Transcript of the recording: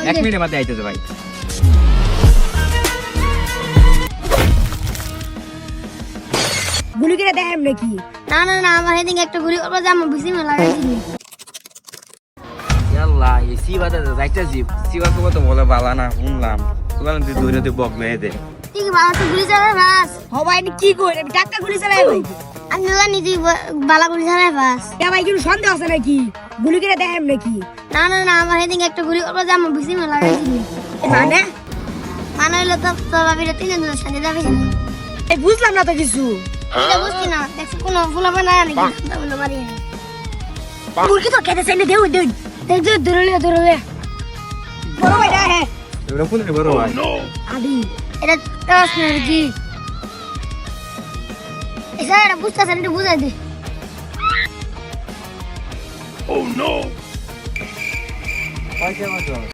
1 মিনিটের মধ্যে আইতেছে ভাই। গুলি করে দেখাম নাকি? না না না, আমার এদিকে একটা গুলি করবো যে আমার বেশি লাগাইছি। ইয়াল্লাহ এই সিবাতে যাইতাছি। সিবা কো তো বলে বালা না শুনলাম। বললাম তুই দৌড়ে তুই বক মেয়ে দে। তুই কি বালা গুলি চালাই বাস? হবাই নি কি কই? আমি টাকা গুলি চালাই ভাই। আমি জানি তুই বালা গুলি চালাই বাস। এ ভাই কি সন্দেহ আছে নাকি? গুলি করে দেখাম নাকি? না না না, আমার এদিকে একটা গুলি করবো যে আমার বেশি লাগাইছি। মানে মানে হইলো তো তোর ভাবিরা 3 জনের সাথে যাবি না। এই বুঝলাম না তো কিছু। এটা বুঝছি না, দেখছি কোনো ফুলাবে না নাকি বলে মারি। মুরগি তো খেতে চাইলে দেউ দেউ। দেখ যে দূরে বড় ভাই না হে এবার কোন বড় ভাই? আদি এটা টস মুরগি। এটা বুঝতেছেন, এটা বুঝাই দে। পয়সা কত?